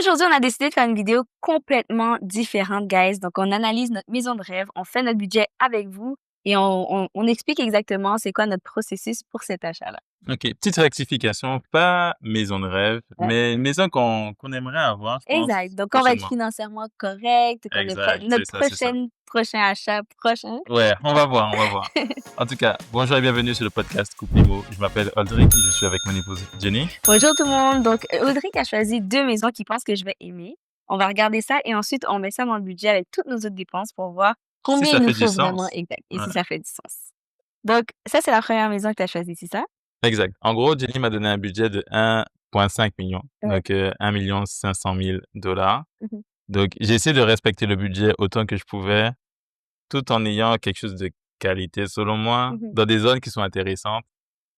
Aujourd'hui, on a décidé de faire une vidéo complètement différente, guys. Donc, on analyse notre maison de rêve, on fait notre budget avec vous et on explique exactement c'est quoi notre processus pour cet achat-là. OK, petite rectification, pas maison de rêve, Ouais. mais une maison qu'on aimerait avoir, je pense, Exact. Donc, on va être prochainement. financièrement correct, qu'on est Exact, notre c'est ça. prochain achat prochain. Ouais, on va voir, on va voir. En tout cas, bonjour et bienvenue sur le podcast Couple Imo. Je m'appelle Aldric et je suis avec mon épouse Jenny. Bonjour tout le monde. Donc, Audrey a choisi 2 maisons qu'il pense que je vais aimer. On va regarder ça et ensuite, on met ça dans le budget avec toutes nos autres dépenses pour voir Si combien ça il nous fait du faut vraiment sens. exact et Ouais, si ça fait du sens. Donc, ça, c'est la première maison que tu as choisie, c'est ça? exact. En gros, Jenny m'a donné un budget de 1,5 million, Ouais. donc 1 500 000 $. Mhm. Donc, j'ai essayé de respecter le budget autant que je pouvais, tout en ayant quelque chose de qualité, selon moi, Mhm. dans des zones qui sont intéressantes.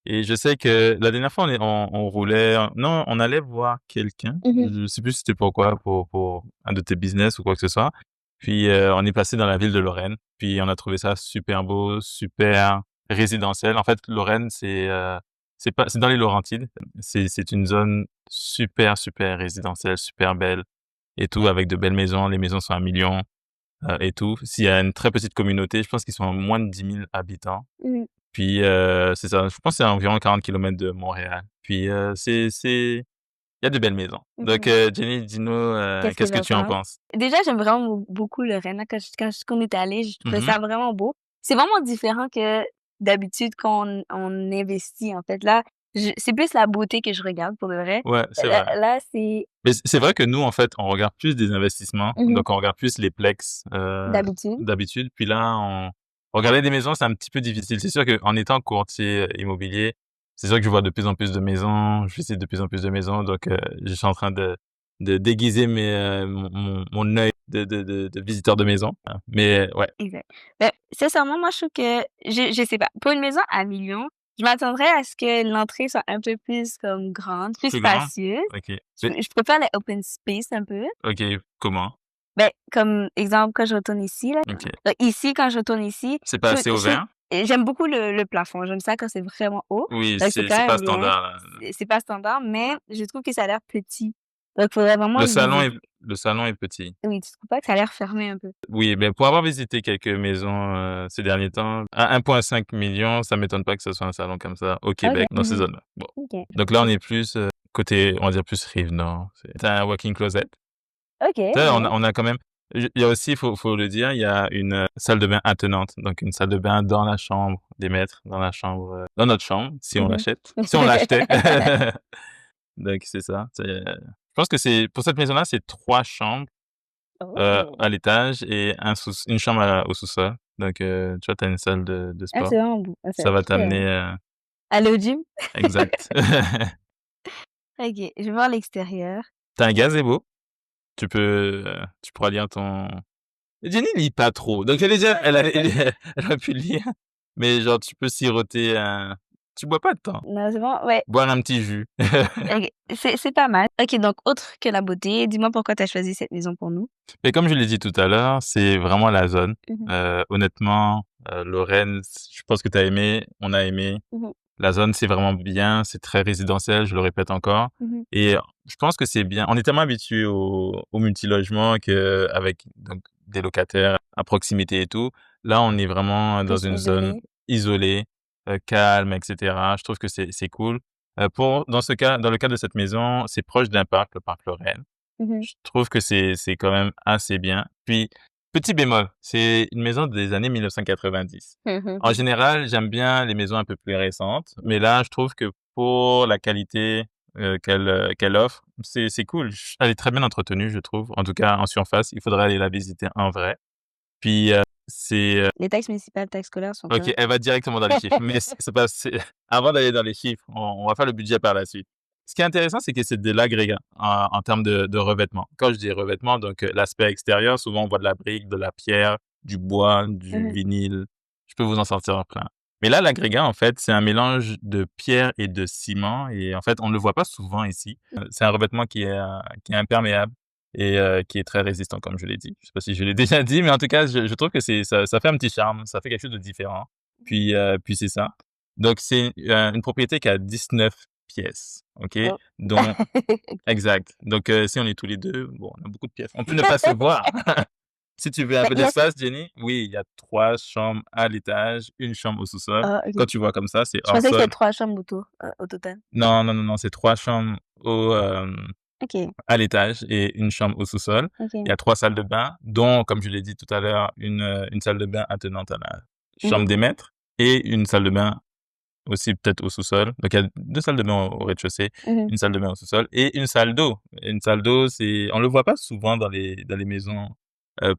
Et je sais que la dernière fois, on roulait, non, on allait voir quelqu'un. Mhm. Je sais plus si c'était pourquoi, pour un de tes business ou quoi que ce soit. Puis, on est passé dans la ville de Lorraine. Puis, on a trouvé ça super beau, super résidentiel. En fait, Lorraine, c'est dans les Laurentides. C'est une zone super, super résidentielle, super belle et tout, avec de belles maisons. Les maisons sont à millions, et tout. S'il y a une très petite communauté, je pense qu'ils sont à moins de 10 000 habitants. Mhm. Puis, c'est ça, je pense que c'est à environ 40 kilomètres de Montréal. Puis, il y a de belles maisons. Donc, Mhm. Jenny, dis-nous, Qu'est-ce que qu'est-ce que j'en tu en pense? penses? Déjà, j'aime vraiment beaucoup le Rennes. Quand on est allé, je trouvais Mhm. ça vraiment beau. C'est vraiment différent que d'habitude quand on investit, en fait. Là, c'est plus la beauté que je regarde pour de vrai. Ouais, c'est Là, vrai. là, c'est Mais c'est vrai que nous, en fait, on regarde plus des investissements. Mhm. Donc, on regarde plus les plex, D'habitude. d'habitude. Puis là, regarder des maisons, c'est un petit peu difficile. C'est sûr qu'en étant courtier immobilier, c'est sûr que je vois de plus en plus de maisons. Je visite de plus en plus de maisons. Donc, je suis en train de déguiser mon œil de visiteur de maison. Mais ouais, Exact. Sincèrement, moi, je trouve que, je sais pas, pour une maison à millions, je m'attendrais à ce que l'entrée soit un peu plus comme grande, plus plus grand. spacieuse. OK. Je préfère les open space un peu. OK, comment? Comme exemple, quand je retourne ici, là. OK. Ici, quand je retourne ici, C'est pas assez ouvert? j'aime beaucoup le plafond. J'aime ça quand c'est vraiment haut. Oui, Donc, c'est c'est quand pas même bien. standard, là. C'est pas standard, mais je trouve que ça a l'air petit. Donc, il faudrait vraiment Le le salon visiter. est le salon est petit. Oui, tu trouves pas que ça a l'air fermé un peu? Oui, mais pour avoir visité quelques maisons, ces derniers temps, à 1,5 million, ça m'étonne pas que ce soit un salon comme ça au OK. Québec, dans ces zones-là. Bon, OK. donc là, on est plus, côté, on va dire plus rive nord. Tu as un walk-in closet. OK, Tu sais, ouais. on a quand même, il y a aussi, faut le dire, il y a une, salle de bain attenante. Donc une salle de bain dans la chambre des maîtres, dans la chambre, dans notre chambre, si on Mhm. l'achète, si on l'achetait. Donc c'est ça. Je pense que pour cette maison-là, c'est 3 chambres, Oh! à l'étage et une chambre au sous-sol. Donc, tu vois, tu as une salle de Ah, sport. c'est vraiment beau. Ah, c'est Ça va très t'amener, aller au gym? exact. OK, je vais voir l'extérieur. Tu as un gazebo. Tu pourras lire ton Jenny lit pas trop. Donc elle a pu lire, mais genre tu peux siroter tu bois pas de temps. Non, c'est bon? Ouais. Boire un petit jus. OK, c'est pas mal. OK, donc autre que la beauté, dis-moi pourquoi tu as choisi cette maison pour nous? Mais comme je l'ai dit tout à l'heure, c'est vraiment la zone. Mhm. Honnêtement, Lorraine, je pense que tu as aimé, on a aimé. Mhm. La zone, c'est vraiment bien, c'est très résidentiel, je le répète encore. Mhm. Et je pense que c'est bien. On est tellement habitué au multilogement avec donc des locataires à proximité et tout. Là, on est vraiment dans Plus une zone isolé. isolée, calme, etc. Je trouve que c'est cool. Dans le cas de cette maison, c'est proche d'un parc, le parc Lorraine. Mhm. Je trouve que c'est quand même assez bien. Puis, petit bémol, c'est une maison des années 1990. En Mhm. général, j'aime bien les maisons un peu plus récentes, mais là, je trouve que pour la qualité, qu'elle offre, c'est cool. Elle est très bien entretenue, je trouve. En tout cas, en surface, il faudrait aller la visiter en vrai. Puis, Les taxes municipales, taxes scolaires sont OK, correctes. elle va directement dans les chiffres. Mais c'est pas c'est avant d'aller dans les chiffres, on va faire le budget par la suite. Ce qui est intéressant, c'est que c'est de l'agrégat en termes de revêtement. Quand je dis revêtement, donc, l'aspect extérieur, souvent on voit de la brique, de la pierre, du bois, du Mhm. vinyle. Je peux vous en sortir plein. Mais là, l'agrégat, en fait, c'est un mélange de pierre et de ciment et en fait, on ne le voit pas souvent ici. C'est un revêtement qui est imperméable et qui est très résistant, comme je l'ai dit. Je sais pas si je l'ai déjà dit, mais en tout cas, je trouve que ça fait un petit charme, ça fait quelque chose de différent. Puis c'est ça. Donc c'est, une propriété qui a 19 pièces, OK? Oh. Dont exact. Donc, si on est tous les 2, bon, on a beaucoup de pièces. On peut ne pas se voir. Si tu veux un Mais peu il y a d'espace, Jenny, oui, il y a 3 chambres à l'étage, 1 chambre au sous-sol. ah OK. Quand tu vois comme ça, c'est Je hors pensais que c'était sol. 3 chambres au total. Non, non, non, non, c'est 3 chambres OK, à l'étage et 1 chambre au sous-sol. Il y OK. a 3 salles de bain, dont, comme je l'ai dit tout à l'heure, une salle de bain attenante à la Mmh. chambre des maîtres et une salle de bain aussi peut-être au sous-sol. Donc il y a 2 salles de bain au rez-de-chaussée, Mmh. une salle de bain au sous-sol et une salle d'eau. Une salle d'eau, c'est on le voit pas souvent dans les maisons,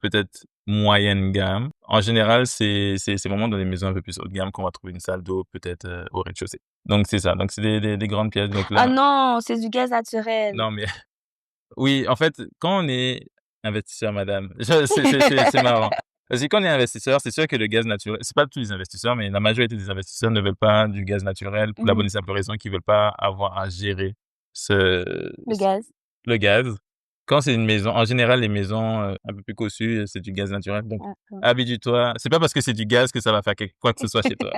peut-être moyenne gamme. En général, c'est vraiment dans les maisons un peu plus haut de gamme qu'on va trouver une salle d'eau peut-être, au rez-de-chaussée. Donc c'est ça, donc c'est des grandes pièces. Donc Ah là non, c'est du gaz naturel. non mais oui, en fait, quand on est investisseur, madame, je c'est marrant. Parce que quand on est investisseur, c'est sûr que le gaz naturel c'est pas tous les investisseurs, mais la majorité des investisseurs ne veulent pas du gaz naturel pour la Mmh. bonne et simple raison qu'ils veulent pas avoir à gérer ce Le gaz. le gaz. Quand c'est une maison en général, les maisons, un peu plus cossues, c'est du gaz naturel, donc Ah, ouais. habitue-toi. C'est pas parce que c'est du gaz que ça va faire quoi que ce soit chez toi.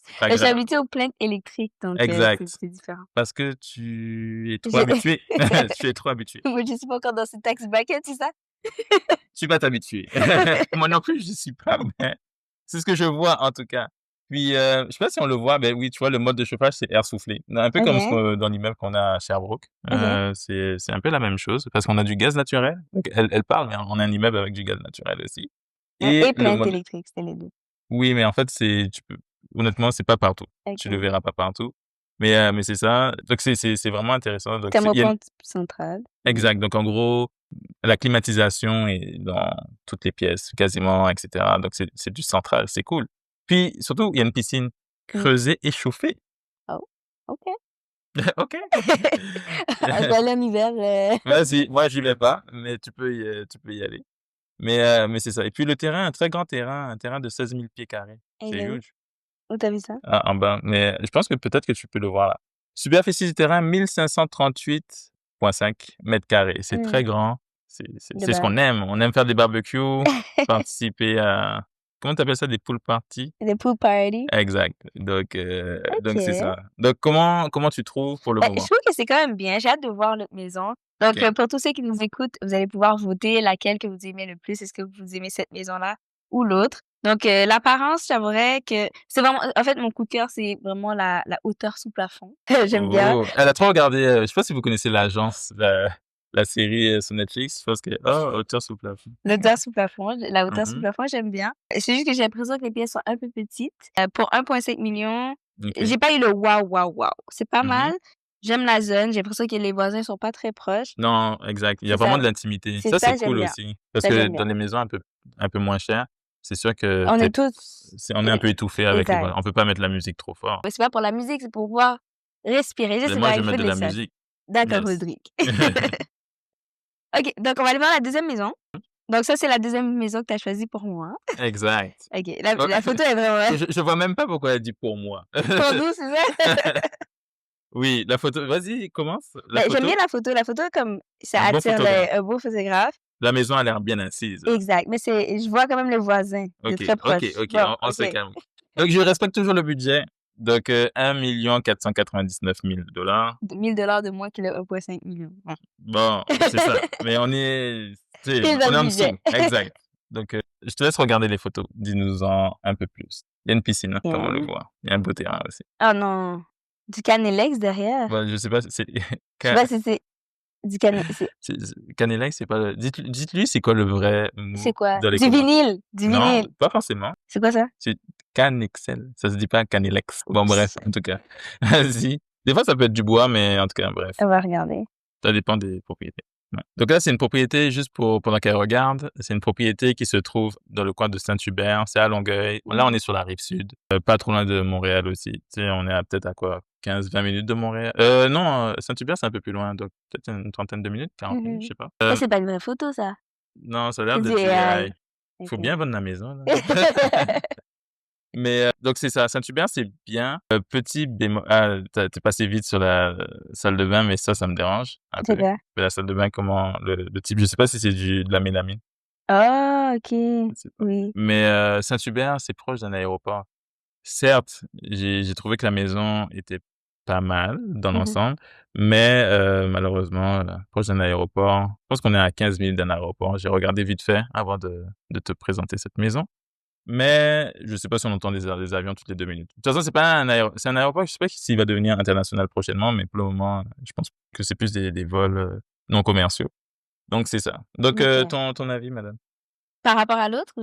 C'est pas Mais je suis grave. habituée aux plaintes électriques, donc Exact. c'est différent. Parce que tu es trop Je habitué. Tu es trop habitué. moi, je suis pas encore dans ce tax bracket, c'est ça? Tu vas t'habituer. Moi non plus, j'y suis pas, mais c'est ce que je vois en tout cas. Puis, je sais pas si on le voit, mais oui, tu vois, le mode de chauffage, c'est air soufflé. Un peu comme ce OK, que dans l'immeuble qu'on a à Sherbrooke. OK. C'est un peu la même chose parce qu'on a du gaz naturel. Donc elle parle, mais on a un immeuble avec du gaz naturel aussi et Et le plaintes mode électriques, c'était les 2. oui, mais en fait, c'est tu peux honnêtement, c'est pas partout. Tu le OK. verras pas partout. Mais c'est ça. Donc c'est vraiment intéressant. Donc c'est il y a une Thermopompe centrale. Mmh. exact. Donc en gros, la climatisation est dans toutes les pièces quasiment et cetera, donc c'est du central, c'est cool. Puis surtout, il y a une piscine Mmh. creusée et chauffée. Oh, OK. OK. Ah, je vais aller en hiver, Vas-y, moi j'y vais pas, mais tu peux y aller. Mais c'est ça et puis le terrain, un très grand terrain, un terrain de 16 000 pieds carrés. il C'est est où? huge. Où tu vu ça? En bas, mais je pense que peut-être que tu peux le voir là. Superficie du terrain 1538,5 carrés. C'est Mmh. très grand. De C'est ce base. qu'on aime. On aime faire des barbecues, participer à comment tu appelles ça? Des pool parties? Des pool party? Exact. Donc c'est OK. ça. Donc comment tu trouves pour le Bah, je moment? trouve que c'est quand même bien. J'ai hâte de voir l'autre maison. Donc, OK. pour tous ceux qui nous écoutent, vous allez pouvoir voter laquelle que vous aimez le plus. Est-ce que vous aimez cette maison-là ou l'autre? Donc, l'apparence, j'avouerais que c'est vraiment en fait, mon coup de cœur, c'est vraiment la hauteur sous plafond. J'aime bien. Oh! Elle a trop regardé, je sais pas si vous connaissez l'agence, la série, sur Netflix. Je pense que oh, Hauteur sous plafond. La hauteur sous Mmh. plafond, j'aime bien. C'est juste que j'ai l'impression que les pièces sont un peu petites. Pour 1,5 million, OK. j'ai pas eu le waouh, waouh, waouh. C'est pas Mmh. mal. J'aime la zone. J'ai l'impression que les voisins sont pas très proches. Non, exact. Il y a C'est vraiment ça. de l'intimité. C'est Ça, c'est ça, j'aime cool bien. aussi. Parce Ça, que j'aime dans bien. les maisons un peu moins chères, c'est sûr que On tu est tous on est un peu étouffé avec les voisins. exact. On peut pas mettre la musique trop fort. Mais c'est pas pour la musique, c'est pour pouvoir respirer. Je Mais sais moi, pas, je il vais faut mettre de de la l'espace. musique. D'accord, Yes. Rodrigue. OK, donc on va aller voir la deuxième maison. Donc ça, c'est la deuxième maison que tu as choisie pour moi. Exact. OK, la Oh, la photo est vraiment je vois même pas pourquoi elle dit «pour moi». pour nous, c'est ça? Oui, la photo vas-y, commence. La Ben, j'aime bien photo? la photo. La photo, comme ça Un bon attire photographe. un beau photographe. La maison a l'air bien assise. Exact, mais c'est je vois quand même les voisins de OK, très OK, proche. OK, Bon, on se OK. calme. Donc je respecte toujours le budget. Donc, 1 499 000 $. 1 000 de moins que le 1,5 million. Bon. Bon, c'est ça. Mais tu sais, Pile dans on le est en budget. dessous. Exact. Donc, je te laisse regarder les photos. Dis-nous-en un peu plus. Il y a une piscine, hein, comme on le Bien. voit. Il y a un beau terrain aussi. Oh non, du Canelex derrière? Bah, je sais pas, c'est Je sais ca pas si c'est du cane c'est Canelex, c'est pas le dites-lui c'est quoi le vrai c'est mot quoi? dans les Du commentaires. vinyle, du Non, vinyle. pas forcément. C'est quoi ça? C'est Canexel. Ça se dit pas Canelex. Bon bref, Oups, en tout cas. Vas-y. Des fois, ça peut être du bois, mais en tout cas, bref. on va regarder. Ça dépend des propriétés. Ouais. Donc là, c'est une propriété, juste pendant qu'elle regarde, c'est une propriété qui se trouve dans le coin de Saint-Hubert, c'est à Longueuil. Là, on Mmh. est sur la rive sud, pas trop loin de Montréal aussi. Tu sais, on est peut-être à quoi? 15-20 minutes de Montréal? Non, Saint-Hubert, c'est un peu plus loin, donc peut-être une trentaine de minutes, 40 minutes, je Mmh. sais pas. Ça, c'est pas une vraie photo ça? Non, ça a l'air C'est du d'être du AI. AI. Faut OK. bien vendre la maison, là. Mais donc c'est ça, Saint-Hubert, c'est bien. Petit bémol tu passé vite sur la salle de bain, mais ça me dérange un C'est peu. quoi? Mais la salle de bain, comment le type, je sais pas si c'est de la mélamine, Ah OK. je sais pas. Oui. Mais Saint-Hubert, c'est proche d'un aéroport. Certes, j'ai trouvé que la maison était pas mal dans Mmh. l'ensemble, mais malheureusement, proche d'un aéroport. Je pense qu'on est à 15 minutes d'un aéroport. J'ai regardé vite fait avant de te présenter cette maison, mais je sais pas si on entend des avions toutes les 2 minutes. De toute façon, c'est un aéroport, je sais pas s'il va devenir international prochainement, mais pour le moment, je pense que c'est plus des vols, non commerciaux. Donc c'est ça. Donc OK. ton avis, madame? Par rapport à l'autre,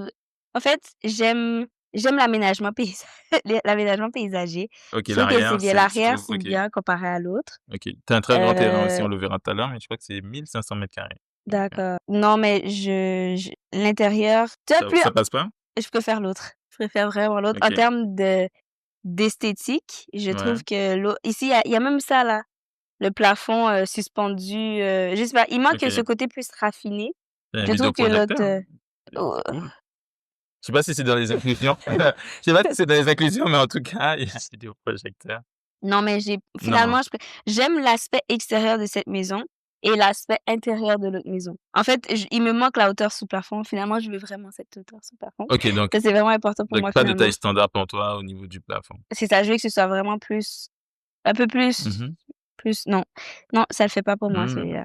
en fait, j'aime l'aménagement paysager. OK, Je trouve que c'est l'arrière, bien. c'est tu L'arrière, trouves c'est OK, bien comparé à l'autre. OK. Tu as un très grand terrain aussi, Heu, on le verra tout à l'heure, mais je crois que c'est 1 500 m². Donc d'accord. Non, mais je l'intérieur, tu vois, plus ça passe pas? je préfère l'autre. Je préfère vraiment l'autre. En OK. termes d'esthétique, je Ouais. trouve que ici, il y a même ça là, le plafond, suspendu, je sais pas, il manque ce OK. côté plus raffiné. Il y a un Je trouve que l'autre, vidéoprojecteur? oh C'est cool. Je sais pas si c'est dans les inclusions. Je sais pas si c'est dans les inclusions, mais en tout cas, il y a un vidéoprojecteur. non, mais Non. j'aime l'aspect extérieur de cette maison et l'aspect intérieur de l'autre maison. En fait, il me manque la hauteur sous plafond. Finalement, je veux vraiment cette hauteur sous plafond. OK, Ça, c'est vraiment important pour moi, pas de taille finalement. standard pour toi au niveau du plafond. C'est ça, je veux que ce soit vraiment plus un peu Mmh mh. plus non. Non, ça le fait pas pour moi, Mmh.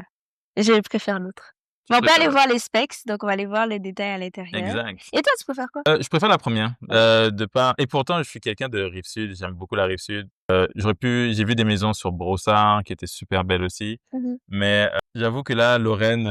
je préfère l'autre. Tu Mais on peut préfères aller l'autre. voir les specs, donc on va aller voir les détails à l'intérieur. Exact. Et toi, tu préfères quoi? Je préfère la première. OK. De part et pourtant je suis quelqu'un de rive sud, j'aime beaucoup la rive sud. J'ai vu des maisons sur Brossard qui étaient super belles aussi, Mmh mais j'avoue que là, Lorraine,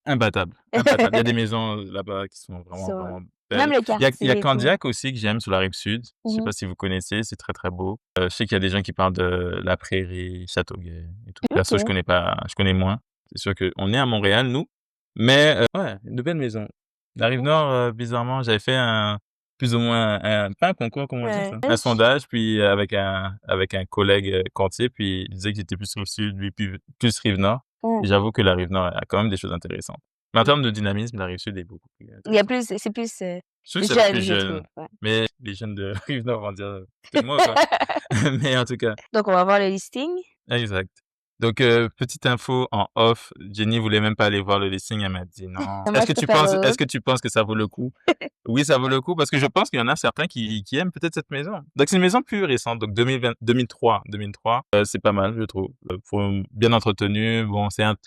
imbattable, imbattable. Il y a des maisons là-bas qui sont vraiment, Sur, vraiment même belles. le Il y a quartier et tout. Candiac aussi que j'aime sur la rive sud. Je sais Mmh pas si vous connaissez, c'est très, très beau. Je sais qu'il y a des gens qui parlent de La Prairie, Châteauguay et tout. Perso, OK. je connais moins. C'est sûr qu'on est à Montréal, nous, mais ouais, de belles maisons. La rive nord, bizarrement, j'avais fait plus ou moins pas un concours, comment on dit Ouais. ça? Un sondage, puis avec un collègue, Contier, puis il disait que j'étais plus rive sud, lui plus rive nord. Mmh. Et j'avoue que la rive nord a quand même des choses intéressantes. Mais en termes de dynamisme, la rive sud est beaucoup plus Il y a intéressante. plus c'est plus, Je trouve que c'est jeune, plus je trouve, jeune, ouais. mais les jeunes de rive nord vont dire: «C'est moi ou quoi?» Mais en tout cas Donc on va voir le listing. exact. Donc petite info en off, Jenny voulait même pas aller voir le listing, elle m'a dit: «Non». Moi, je préfère Est-ce l'autre. que tu penses que ça vaut le coup? Oui, ça vaut le coup parce que je pense qu'il y en a certains qui aiment peut-être cette maison. Donc c'est une maison plus récente, donc 2003, c'est pas mal je trouve, pour bien entretenu. Bon certes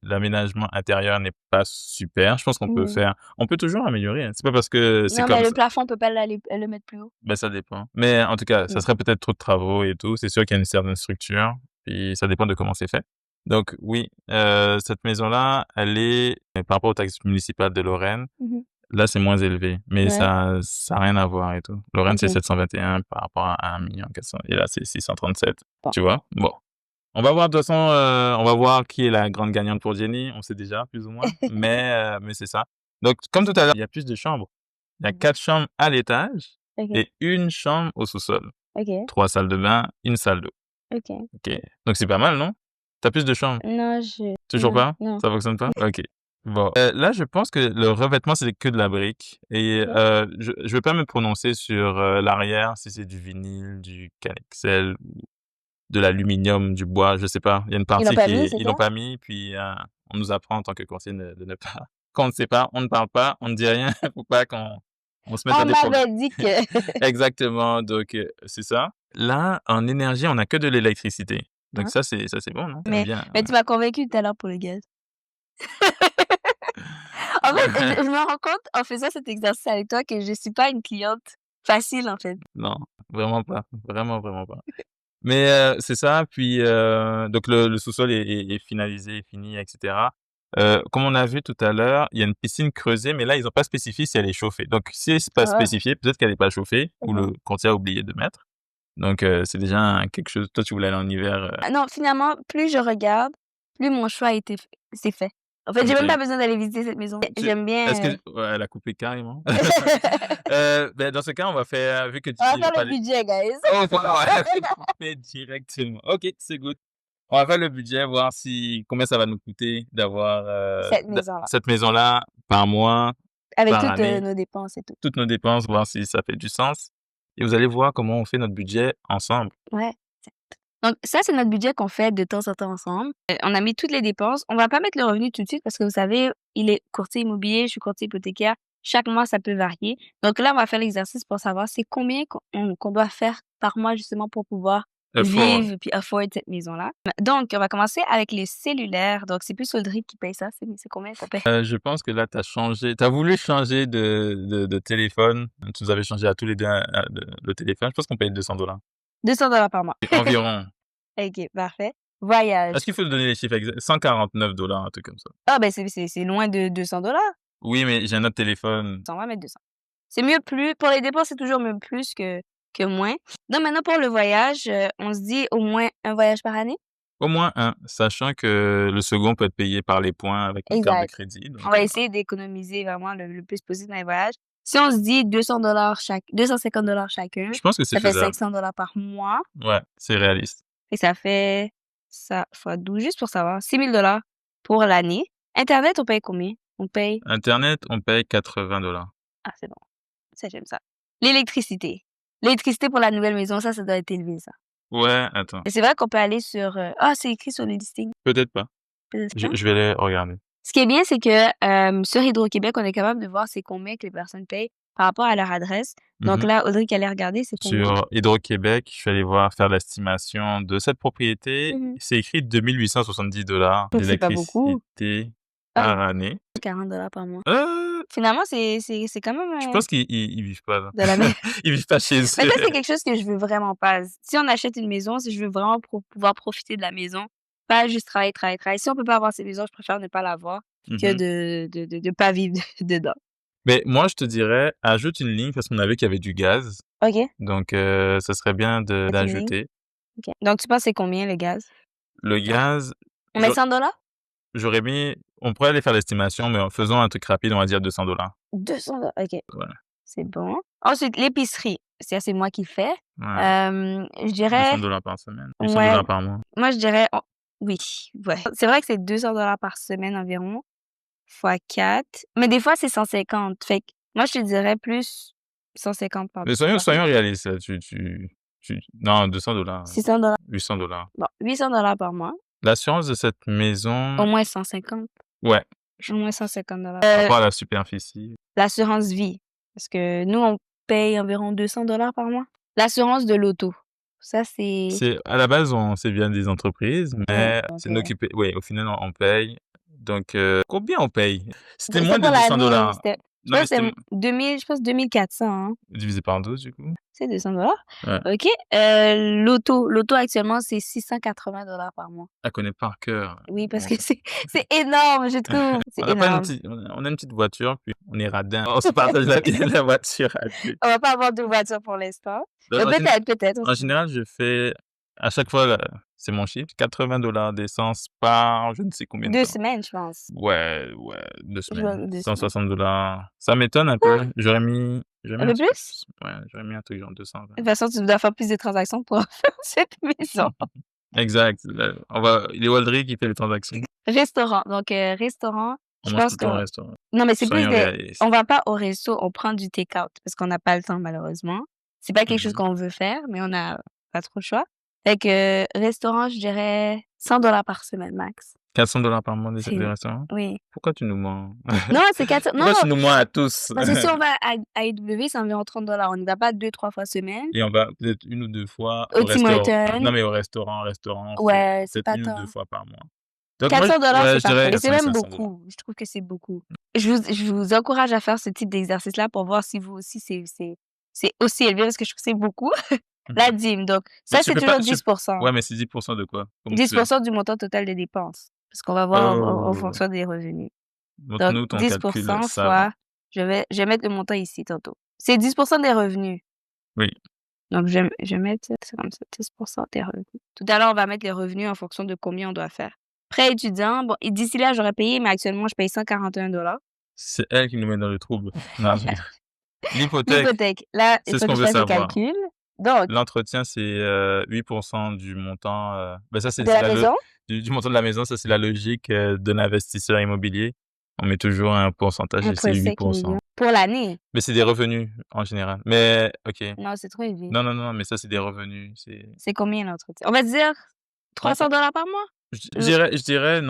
l'aménagement intérieur n'est pas super. Je pense Mmh. on peut toujours améliorer, hein. C'est pas parce que c'est Non, mais comme le ça. plafond, on peut pas le mettre plus haut. Ben ça dépend. Mais en tout cas, ça Mmh. serait peut-être trop de travaux et tout. C'est sûr qu'il y a une certaine structure, puis ça dépend de comment c'est fait. Donc oui, cette maison-là, elle est par rapport aux taxes municipales de Lorraine, Mmh. là, c'est moins élevé, mais Ouais, ça a rien à voir et tout. Lorraine, c'est OK. 721 par rapport à 1 400 000 et là, c'est 637. Bon. Tu vois? Bon, on va voir de toute façon, on va voir qui est la grande gagnante pour Jenny, on sait déjà plus ou moins, mais c'est ça. Donc comme tout à l'heure, il y a plus de chambres. Il y a Mmh. 4 chambres à l'étage OK, et une chambre au sous-sol. OK, 3 salles de bain, une salle d'eau. OK. OK. Donc c'est pas mal, non? Tu as plus de chambres? Non, Toujours non, pas? non. Ça fonctionne pas? OK. Bon, là, je pense que le revêtement, c'est que de la brique et OK. je vais pas me prononcer sur, l'arrière, si c'est du vinyle, du Canexel ou de l'aluminium, du bois, je sais pas. Il y a une Ils l'ont partie pas qui mis, est c'est ils ça? l'ont pas mis, puis, on nous apprend en tant que conseiller de ne pas quand on ne sait pas, on ne parle pas, on ne dit rien, faut pas qu'on se mette dans On des problèmes. m'avait dit que Exactement, donc c'est ça. Là, en énergie, on a que de l'électricité. Donc hein? ça, c'est bon, non? Tu Mais bien, mais tu m'as convaincue tout à l'heure pour le gaz. En fait, je me rends compte en faisant cet exercice avec toi que je suis pas une cliente facile, en fait. non, vraiment pas, vraiment, vraiment pas. Mais c'est ça, puis donc le sous-sol est finalisé, est fini et cetera. Comme on a vu tout à l'heure, il y a une piscine creusée, mais là, ils ont pas spécifié si elle est chauffée. Donc si c'est pas Ah, spécifié, peut-être qu'elle est pas chauffée ou OK. le compteur a oublié de mettre. Donc c'est déjà quelque chose toi, tu voulais aller en hiver, Ah non, finalement, plus je regarde, plus mon choix a été f c'est fait. En fait, j'ai même pas OK. besoin d'aller visiter cette maison. Tu J'aime est-ce que bien, ouais, elle a coupé carrément. Beh, dans ce cas, on va faire vu que on va Jenny veut faire pas le aller budget, guys. oh voilà, ouais, couper directement. OK, c'est good. On va faire le budget, voir si combien ça va nous coûter d'avoir, Cette maison-là, cette maison-là par mois, avec par toutes, année, nos dépenses et tout. toutes nos dépenses, voir si ça fait du sens et vous allez voir comment on fait notre budget ensemble. Ouais. Donc ça, c'est notre budget qu'on fait de temps en temps ensemble. On a mis toutes les dépenses. On va pas mettre le revenu tout de suite parce que vous savez, il est courtier immobilier, je suis courtier hypothécaire. Chaque mois, ça peut varier. Donc là, on va faire l'exercice pour savoir c'est combien qu'on doit faire par mois justement pour pouvoir Effort. vivre puis afford cette maison-là. Donc, on va commencer avec les cellulaires. Donc, c'est plus Audrey qui paye ça. C'est combien ça paye? Je pense que là, t'as voulu changer de téléphone. Tu nous avais changé à tous les 2 de téléphone. Je pense qu'on paye 200 $. 200 par mois. Environ. OK, parfait. Voyage. Est-ce qu'il faut donner les chiffres exacts? 149 $, un truc comme ça. Ah, ben, c'est loin de 200 $. Oui, mais j'ai un autre téléphone. On va mettre 200. C'est mieux plus. Pour les dépenses, c'est toujours mieux plus que moins. Donc, maintenant, pour le voyage, on se dit au moins un voyage par année? Au moins un, sachant que le second peut être payé par les points avec une carte de Exact. crédit. On Donc, va essayer d'économiser vraiment le plus possible dans les voyages. Si on se dit 200 chaque 250 chacun, je pense que c'est ça fait faisable. 500 par mois Ouais, c'est réaliste. et ça fait ça fois 12, juste pour savoir, 6 000 pour l'année. Internet, on paye combien? On paye Internet, on paye 80 $. ah, c'est bon. Ça, j'aime ça. L'électricité. L'électricité pour la nouvelle maison, ça doit être élevé, ça. Ouais, attends. Et c'est vrai qu'on peut aller sur, ah, c'est écrit sur le listing. Peut-être pas. Peut-être Je pas? je vais aller regarder. Ce qui est bien, c'est que, sur Hydro-Québec, on est capable de voir c'est combien que les personnes payent par rapport à leur adresse. Donc Mmh. là, Audrey qui allait regarder, c'est combien? Sur Hydro-Québec, je suis allé voir faire l'estimation de cette propriété. Mmh. C'est écrit 2 870 $ Donc c'est pas beaucoup. d'électricité Ah, par année. 40 par mois. Heu, Finalement, c'est quand même, je pense qu'ils vivent pas là. de la même Ils vivent pas chez mais ça, eux. c'est quelque chose que je veux vraiment pas. Si on achète une maison, si je veux vraiment pouvoir profiter de la maison, pas juste travailler, travailler, travailler. Si on peut pas avoir ces maisons, je préfère ne pas l'avoir que Mmh. de pas vivre dedans. Mais moi, je te dirais, ajoute une ligne parce qu'on a vu qu'il y avait du gaz. OK. Donc, ça serait bien Mettre une ligne. d'ajouter. OK. Donc tu penses c'est combien le gaz? Le gaz, On met j'au 100 j'aurais mis on pourrait aller faire l'estimation, mais en faisant un truc rapide, on va dire 200 $. 200 OK. Voilà. C'est bon. Ensuite, l'épicerie. C'est moi qui le fais. Ouais, Je dirais 200 $ par semaine, 800 ouais, $ par mois. moi je dirais oui, ouais. C'est vrai que c'est 200 par semaine environ, fois 4. Mais des fois, c'est 150. Fait que moi, je te dirais plus 150 Mais par soyons semaine. réalistes, non, 200 $, 600 800 $. bon, 800 par mois. L'assurance de cette Au maison, moins 150. ouais, Au moins 150 par rapport à la superficie, l'assurance vie, parce que nous, on paye environ 200 par mois. L'assurance de l'auto, ça c'est à la base, c'est bien des entreprises, ouais, mais donc c'est nous qui ouais, au final, on paye. Donc, combien on paye? C'était moins c'est de pour 200 l'année, $. je Non, pense mais que c'était c'était 2000, je pense 2400, hein. divisé par 12 du coup? C'est 200 Ouais, OK. L'auto actuellement, c'est 680 par mois. elle connaît par cœur. Oui, parce Bon, que c'est énorme, je trouve. C'est on a pas une énorme. petite on a une petite voiture, puis on est radin. On se partage la voiture à 2. On va pas avoir de voiture pour l'instant. Donc Mais peut-être, on en sait pas. général, je fais à chaque fois, c'est mon chiffre, 80 $ d'essence par je ne sais combien de 2 temps. semaines, je pense. Ouais, 2 Je vois semaines, 2 semaines. 160 $. Ça m'étonne un peu. J'aurais mis Un un peu petit peu plus? plus. Ouais, j'aurais mis un truc genre 220. De toute façon, tu dois faire plus de transactions pour faire cette maison. Exact, là, il est Waldry qui fait les transactions. Restaurant, donc restaurant, On je mange tout pense le que temps au restaurant. non, mais c'est plus Soyons des réalistes. on va pas au resto, on prend du take-out parce qu'on n'a pas le temps malheureusement. C'est pas quelque chose Mmh. qu'on veut faire, mais on a pas trop le choix. Fait que restaurant, je dirais 100 par semaine max. 400 $ par mois C'est de restaurant? oui. Pourquoi tu nous mens? Non, c'est 400 non, Pourquoi tu nous mens à tous? parce que si on va à IW, c'est environ 30 On n'y va pas 2-3 fois semaine. Et on va peut-être 1 ou 2 fois Au au Tim restaurant. Hortons, Non, mais au restaurant, c'est ouais, c'est peut-être pas 1 ou 2 tant. fois par mois. Donc moi, 400 ouais, c'est je dirais parfait et c'est 400 et même 500 $. beaucoup. Je trouve que c'est beaucoup. Je vous encourage à faire ce type d'exercice-là pour voir si vous aussi c'est aussi élevé parce que je trouve que c'est beaucoup. La Mmh. dîme, donc Mais ça, c'est toujours 10 ouais, mais c'est 10 % de quoi? Comment tu 10 fais? du montant total des dépenses, parce qu'on va voir en Oh! fonction des revenus. Donc Montre-nous ton 10 calcul savant. fois je vais mettre le montant ici tantôt. C'est 10 des revenus. Oui. Donc je vais mettre c'est comme ça, 10 des revenus. Tout à l'heure, on va mettre les revenus en fonction de combien on doit faire. Prêt étudiant, bon et d'ici là, j'aurais payé, mais actuellement, je paye 141 C'est elle qui nous met dans le trouble. Non, je l'hypothèque, L'hypothèque, là, il c'est ce faut que qu'on je veut fasse le savoir. calcul. Donc L'entretien, c'est, 8 % du montant, ça, de c'est la la lo maison, du montant de la maison, ça, c'est la logique, de l'investisseur immobilier. On met toujours un pourcentage et c'est 8 1,5 %. pour l'année. Mais c'est des revenus en général. Mais OK. Non, c'est trop élevé. Non, non, non, mais ça, c'est des revenus. C'est combien l'entretien? On va dire On 300 par mois? Heu, je dirais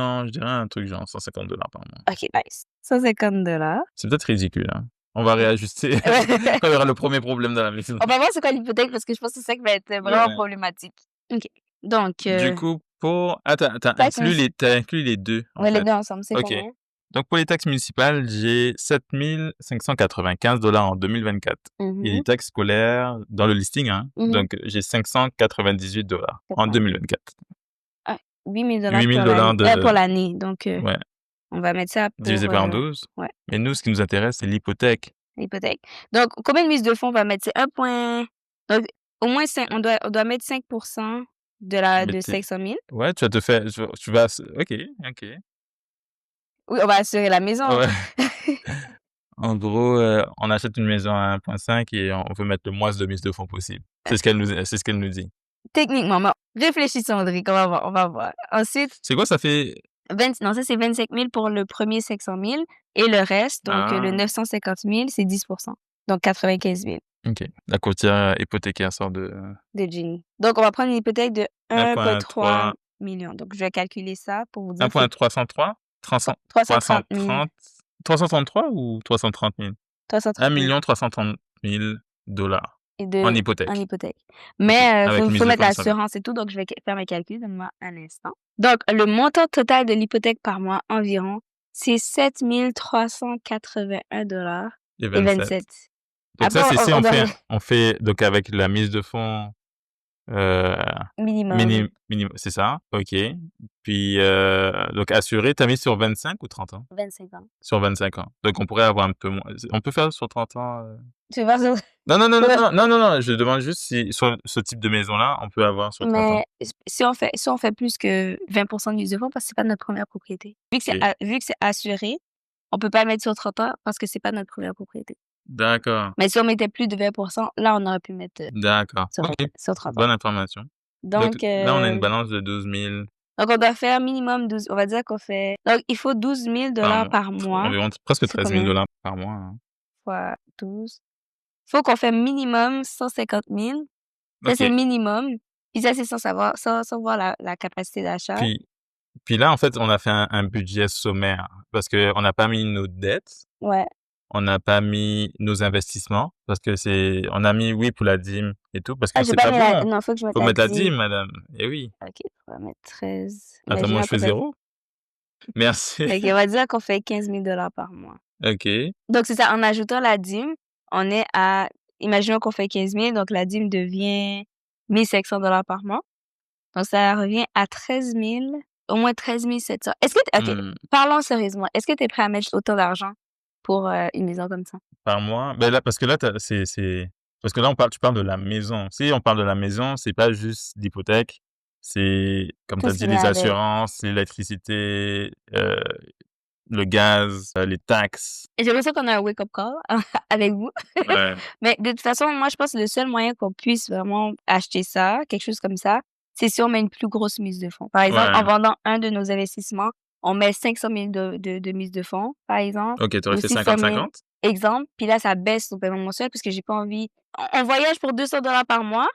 un truc genre 150 $ par mois. OK, nice. 150 C'est peut-être ridicule, hein. On va réajuster quand il y aura le premier problème dans la maison. On va voir c'est quoi l'hypothèque parce que je pense que c'est ça qui va être vraiment Ouais. problématique. OK. Donc, Du coup, pour tu taxes inclus munici tu inclus les 2 en ouais, les fait? 2 ensemble, c'est OK. combien? Donc pour les taxes municipales, j'ai 7 595 en 2024 et les Mmh. taxes scolaires dans le listing, hein, Mmh. donc j'ai 598 en 90. 2024. Ah, 8 000 $ 8 pour 000 pour de l'année, donc ouais, on va mettre ça divisé pour, par 12. ouais, Mais nous, ce qui nous intéresse, c'est l'hypothèque. l'hypothèque. Donc combien de mise de fonds on va mettre? C'est 1 point donc au moins 5 on doit mettre 5 Mais de tu 500 000. ouais, tu vas te faire tu vas s OK, OK. Oui, on va assurer la maison. Ouais. En gros, on achète une maison à 1,5 et on veut mettre le moins de mise de fonds possible. C'est ce qu'elle nous dit. Techniquement, mais réfléchissons Audric, on va voir. Ensuite, C'est quoi ça fait 20 non, ça c'est 25 000 pour le premier 500 000 et le reste, donc le ah 950 000 c'est 10 donc 95 000 OK. La courtière hypothécaire sort de de Ginny. Donc on va prendre une hypothèque de 1,3 1,3 million. Donc je vais calculer ça pour vous dire c'est 1,303 trois 300 trois cent trente mille 330 333 ou 330 000? 330 000 $1 330 000 et en en hypothèque. hypothèque. OK, Mais avec mise faut de mettre fonds de 100 000. l'assurance et tout, donc je vais faire mes calculs, donne-moi un instant. Donc le montant total de l'hypothèque par mois environ, c'est 7 381 $ Et et 27. 27. Donc Après ça, c'est si on on doit fait donc avec la mise de fonds, heu, minimum c'est ça? OK. Puis, donc assuré, tu as mis sur 25 ou 30 ans? 25 ans. Sur 25 ans. Donc on pourrait avoir un peu moins on peut faire sur 30 ans, Tu vas voir Non, non, non, non, non, non, non, non, je demande juste si sur ce type de maison-là, on peut avoir sur 30 ans. mais si on fait plus que 20 de mise de fonds parce que c'est pas notre première propriété. OK. Vu que c'est assuré, on peut pas le mettre sur 30 ans parce que c'est pas notre première propriété. D'accord, Mais si on mettait plus de 20 là, on aurait pu mettre, d'accord. sur OK, 30 ans. bonne information. Donc Donc là, on a une balance de 12 000 on doit faire minimum 12 on va dire qu'on fait donc il faut 12 000 par mois, par mois. environ presque C'est 13 000 combien? par mois, hein. Fois 12. Faut qu'on fait minimum 150 000. Ça, c'est OK. le minimum. Puis ça, c'est sans voir la capacité d'achat. Puis puis là, en fait, on a fait un budget sommaire parce qu'on n'a pas mis nos dettes, Ouais. on n'a pas mis nos investissements parce que on a mis oui pour la dîme et tout parce Ah, que j'ai c'est pas pas mis bon, la hein. non, faut que je mette Faut la mettre la dîme. dîme, madame. Eh oui. OK, on va mettre 13. Attends, moi, Imaginons je fais qu'on fait 0. Merci. OK, on va dire qu'on fait 15 000 par mois. OK. Donc c'est ça, en ajoutant la dîme, on est à imaginons qu'on fait 15 000, donc la dîme devient 1 500 $ par mois. Donc ça revient à 13 000, au moins 13 700. Est-ce que tu OK, Mmh, parlons sérieusement. Est-ce que tu es prêt à mettre autant d'argent pour, une maison comme ça? par mois. Ben là, parce que là, parce que là, tu parles de la maison. Si on parle de la maison, c'est pas juste l'hypothèque, c'est comme tu Tout as ce qui dit, vient les avec. assurances, l'électricité, le gaz, les taxes. Et j'ai l'impression qu'on a un wake-up call avec vous. Ouais, Mais de toute façon, moi, je pense que le seul moyen qu'on puisse vraiment acheter ça, quelque chose comme ça, c'est si on met une plus grosse mise de fonds. Par exemple, en ouais. vendant un de nos investissements, on met 500 000 de mise de fonds, par exemple, OK, tu aurais ou fait 600 000, 50-50? exemple. Puis là, ça baisse ton paiement mensuel parce que j'ai pas envie. On voyage pour 200 $ par mois,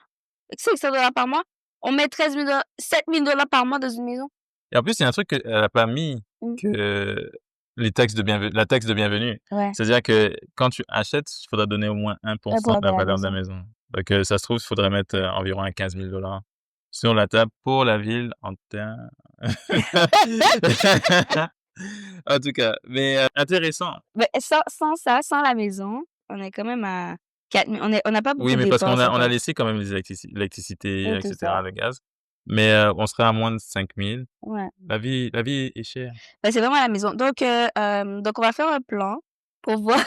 500 $ par mois. On met 13 000 7 000 $ par mois dans une maison. Et en plus, il y a un truc qu'elle a pas mis, Mmh. que la taxe de bienvenue. Ouais, C'est-à-dire que quand tu achètes, il faudra donner au moins 1 ouais, pour de la la valeur de la maison. maison. Donc, ça se trouve, il faudrait mettre, environ à 15 000 sur la table pour la ville en termes en tout cas, mais, intéressant. Mais sans ça, sans la maison, on est quand même à 4 000. On n'a pas beaucoup Oui, de mais parce dépenses, en on a fait, laissé quand même les l'électricité et et tout cetera, ça. le gaz, mais, on serait à moins de 5 000. Ouais. La vie est chère. Bah, c'est vraiment la maison. Donc on va faire un plan pour voir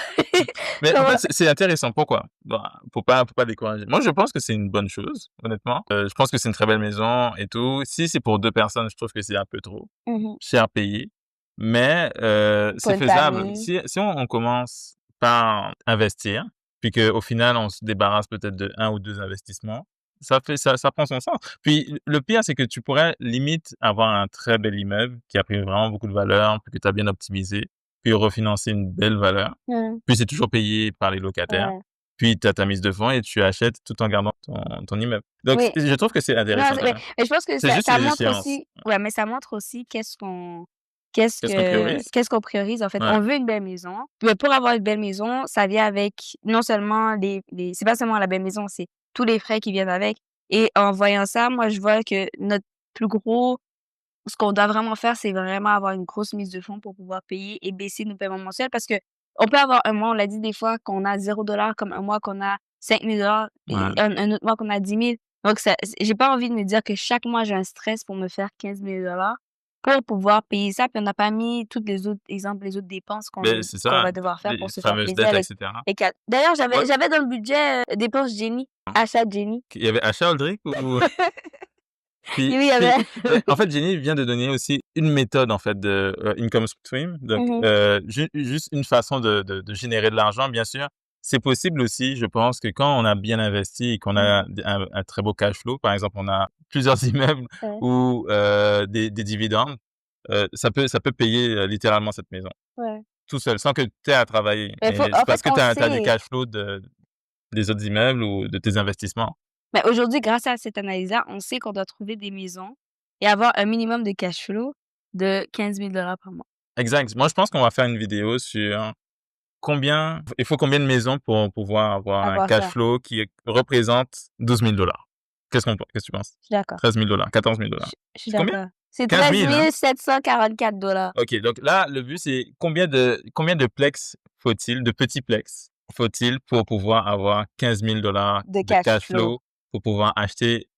Mais en comment fait, c'est intéressant. Pourquoi? Bah, faut pas décourager. Moi, je pense que c'est une bonne chose, honnêtement. Je pense que c'est une très belle maison et tout. Si c'est pour 2 personnes, je trouve que c'est un peu trop mmh cher payé, mais pour c'est une faisable. famille. Si on commence par investir, puis qu'au final, on se débarrasse peut-être de un ou 2 investissements, ça prend son sens. Puis le pire, c'est que tu pourrais limite avoir un très bel immeuble qui a pris vraiment beaucoup de valeur, puis que tu as bien optimisé, puis refinancer une belle valeur. Mmh. Puis c'est toujours payé par les locataires. Ouais. Puis tu as ta mise de fonds et tu achètes tout en gardant ton immeuble. Donc Oui. je trouve que c'est Non, intéressant quand même. mais je pense que C'est juste ça les montre échéances. aussi ouais, mais ça montre aussi Qu'est-ce qu'on priorise? qu'est-ce qu'on priorise, en fait. Ouais, On veut une belle maison, mais pour avoir une belle maison, ça vient avec non seulement les c'est pas seulement la belle maison, c'est tous les frais qui viennent avec. Et en voyant ça, moi, je vois que notre plus gros ce qu'on doit vraiment faire, c'est vraiment avoir une grosse mise de fonds pour pouvoir payer et baisser nos paiements mensuels parce qu'on peut avoir un mois, on l'a dit des fois, qu'on a 0 comme un mois qu'on a 5 000 et Ouais. un autre mois qu'on a 10 000. Donc ça j'ai pas envie de me dire que chaque mois, j'ai un stress pour me faire 15 000 pour pouvoir payer ça, puis on n'a pas mis toutes les autres exemple, les autres dépenses Beh, qu'on c'est qu'on ça, va devoir faire les pour se faire fameuses plaisir, dettes et cetera. les 4 d'ailleurs, Ouais. j'avais dans le budget, dépenses Jenny, achat Jenny. Il y avait achat Aldric ou? Oui, Puis il y puis, avait en fait, Jenny vient de donner aussi une méthode, en fait, de, income stream. Donc, Mmh mh. juste une façon de générer de l'argent, bien sûr. C'est possible aussi, je pense, que quand on a bien investi et qu'on a Mmh. un très beau cash flow, par exemple, on a plusieurs immeubles Ouais, ou, des dividendes, ça peut payer, littéralement cette maison, ouais. tout seul, sans que tu aies à travailler. Mais faut Et c'est en fait, parce que on tu as du sait cash flow des autres immeubles ou de tes investissements. mais aujourd'hui, grâce à cette analyse-là, on sait qu'on doit trouver des maisons et avoir un minimum de cash flow de 15 000 par mois. Exact. Moi, je pense qu'on va faire une vidéo sur combien de maisons pour pouvoir avoir un Avoir cash ça, flow qui représente 12 000 $. Qu'est-ce que tu penses? je suis d'accord. 13 000 $, 14 000 $. Je suis C'est combien? d'accord. C'est 15 000, hein? 13 744 OK, donc là, le but, c'est combien de plex faut-il, de petits plex faut-il pour pouvoir avoir 15 000 $ de de cash cash flow. flow pour pouvoir acheter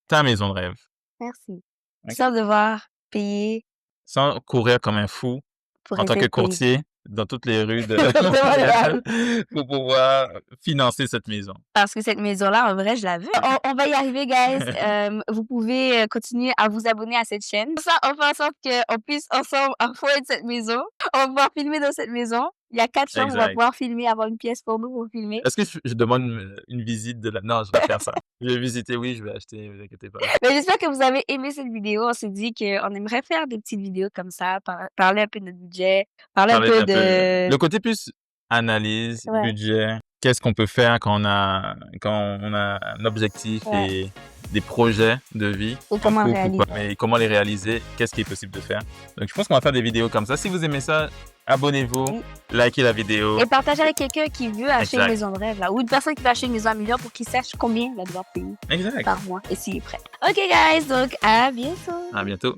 ta maison de rêve? Merci. OK? Sans devoir payer Sans courir comme un fou pour en tant essayer que de payer. courtier dans toutes les rues de De Montréal Montréal. pour pouvoir financer cette maison. Parce que cette maison-là, en vrai, je la veux. On va y arriver, guys. Vous pouvez, continuer à vous abonner à cette chaîne. Comme ça, on fait en sorte qu'on puisse ensemble afford cette maison. On va pouvoir filmer dans cette maison. Il y a 4 chambres, on va Exact. pouvoir filmer, avoir une pièce pour nous pour filmer. Est-ce que je demande une visite de la non, je vais faire ça. Je vais visiter, oui, je vais acheter, vous inquiétez pas. Mais j'espère que vous avez aimé cette vidéo. On s'est dit qu'on aimerait faire des petites vidéos comme ça, parler un peu de notre budget, parler un Parler peu un peu de le côté plus analyse, ouais, budget, qu'est-ce qu'on peut faire quand on a un objectif ouais, et des projets de vie et en comment le couple ou pas, réaliser. mais comment les réaliser, qu'est-ce qui est possible de faire. Donc je pense qu'on va faire des vidéos comme ça. Si vous aimez ça, abonnez-vous, Oui. likez la vidéo. Et partager avec quelqu'un qui veut acheter une Exact, maison de rêve, là, ou une personne qui veut acheter une maison à 1 000 000 pour qu'il sache combien il va devoir payer exact. par mois et s'il est prêt. OK, guys, donc à bientôt. À bientôt.